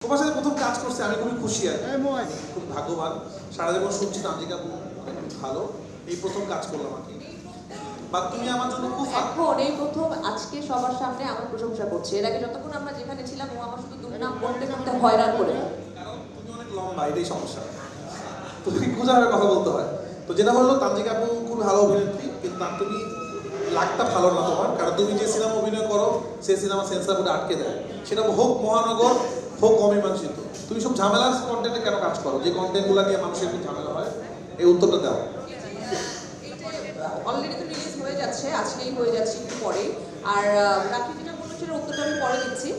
তোমার সাথে প্রথম কাজ করছে আমি খুবই খুশি আর খুব ভাগ্যবান। সারা জীবন শুনছি তান্ত্রিকা ভালো, এই প্রথম কাজ করলাম আর কি। বা তুমি আমার জন্য খুব এখন এই প্রথম আজকে সবার সামনে আমার প্রশংসা করছে। এর আগে যতক্ষণ আমরা যেখানে ছিলাম ও আমার শুধু দুর্নাম করতে করতে হয়রান করে। কারণ তুমি অনেক লম্বা, এটাই সমস্যা। তুমি খোঁজাভাবে কথা বলতে হয়। তো যেটা হলো তান্ত্রিকা আপু খুবই ভালো অভিনেত্রী, কিন্তু তুমি লাগটা ভালো না তোমার, কারণ তুমি যে সিনেমা অভিনয় করো সেই সিনেমা সেন্সর বোর্ডে আটকে দেয়, সেটা হোক মহানগর হোক অমীমাংসিত। তুমি সব ঝামেলার কন্টেন্টে কেন কাজ করো, যে কন্টেন্টগুলো নিয়ে মানুষের একটু ঝামেলা হয়? এই উত্তরটা দাও। অলরেডি তো রিলিজ হয়ে যাচ্ছে, আজকেই হয়ে যাচ্ছে একটু পরে। আর রাখি যেটা বললো সেটার উত্তরটা আমি পরে দিচ্ছি।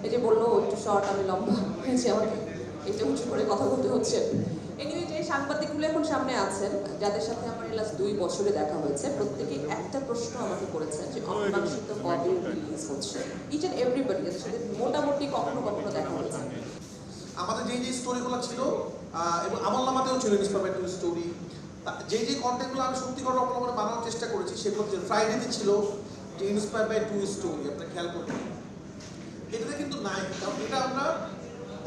এই যে বললো একটু শর্ট, আমি লম্বা হয়েছে, আমাকে এটা উঁচু করে কথা বলতে হচ্ছে। এনিওয়ে, যে সাংবাদিকগুলো এখন সামনে আছেন, যাদের সাথে আমার লাস্ট 2 বছরে দেখা হয়েছে, প্রত্যেকেই একটা প্রশ্ন আমাকে করেছেন যে অমীমাংসিত কবে রিলিজ হচ্ছে। ইচ অ্যান্ড এভরিবডি যাদের সাথে মোটামুটি কখনো কখনো দেখা হয়েছে। আমাদের যে স্টোরিগুলো ছিল এবং আমলনামাতেও ছিল ইন্সপায়ার টু স্টোরি, যে কন্টেন্টগুলো আমি সত্যি করে অবলম্বনে বানানোর চেষ্টা করেছি সেগুলো ফ্রাইডেতে ছিল যে ইন্সপায়ার বাই টু স্টোরি, আপনার খেয়াল করবেন এটাতে কিন্তু নাই, কারণ এটা আমরা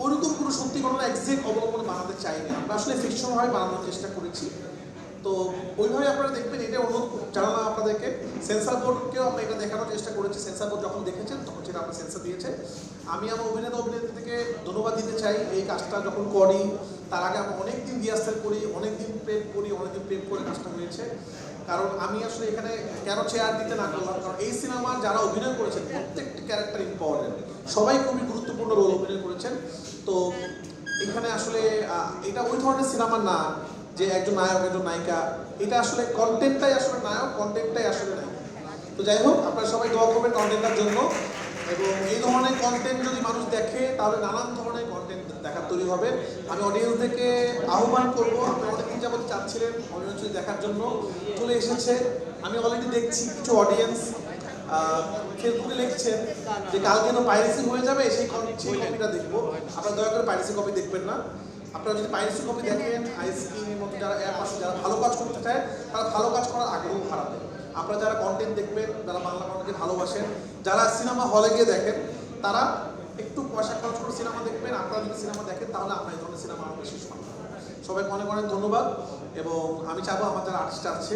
ওরকম কোনো সত্যি ঘটনা এক্সাক্ট অবলম্বনে বানাতে চাইনি, আমরা আসলে ফিকশনভাবে বানানোর চেষ্টা করেছি। তো ওইভাবে আপনারা দেখবেন, এটা অনুরোধ জানালাম আপনাদেরকে। সেন্সার বোর্ডকেও আমরা এটা দেখানোর চেষ্টা করেছি, সেন্সার বোর্ড যখন দেখেছেন তখন সেটা আমরা সেন্সার দিয়েছে। আমি আমার অভিনেত্রী থেকে ধন্যবাদ দিতে চাই, এই কাজটা যখন করি তার আগে আমরা অনেকদিন রিহার্সাল করি, অনেকদিন প্রেপ করে কাজটা হয়েছে। কারণ আমি আসলে এখানে কেন চেয়ার দিতে না করলাম, কারণ এই সিনেমার যারা অভিনয় করেছেন প্রত্যেকটি ক্যারেক্টার ইম্পর্টেন্ট, সবাই খুবই গুরুত্বপূর্ণ রোল অভিনয় করেছেন। তো এখানে আসলে এটা ওই ধরনের সিনেমা না যে একজন নায়ক একজন নায়িকা, এটা আসলে কন্টেন্টটাই আসলে নায়ক, কন্টেন্টটাই আসলে নায়ক। তো যাই হোক, আপনারা সবাই দোয়া করবেন কন্টেন্টটার জন্য, এবং এই ধরনের কন্টেন্ট যদি মানুষ দেখে তাহলে নানান ধরনের কন্টেন্ট দেখার তৈরি হবে। আমি অডিয়েন্সদেরকে আহ্বান করবো, আপনারা অনেকদিন যাবত চাচ্ছিলেন অডিয়েন্স দেখার জন্য, চলে এসেছে। আমি অলরেডি দেখছি কিছু অডিয়েন্স ফেসবুকে লিখছেন যে কালকে তো পাইরেসি হয়ে যাবে, সেই কপিটা দেখবো। আপনারা দয়া করে পাইরেসি কপি দেখবেন না। আপনারা যদি পাইরেসি কপি দেখেন, আইএসপির মতো যারা অ্যাপ আছে, যারা ভালো কাজ করতে চায় তারা ভালো কাজ করার আগ্রহ হারাবে। আপনারা যারা কন্টেন্ট দেখবেন, যারা বাংলা কন্টেন্টকে ভালোবাসেন, যারা সিনেমা হলে গিয়ে দেখেন, তারা একটু পয়সা খরচ করে সিনেমা দেখবেন। আপনারা যদি সিনেমা দেখেন তাহলে আপনার এই ধরনের সিনেমা আরও বেশি শোনা। সবাইকে অনেক অনেক ধন্যবাদ, এবং আমি চাবো আমার যারা আর্টিস্ট আছে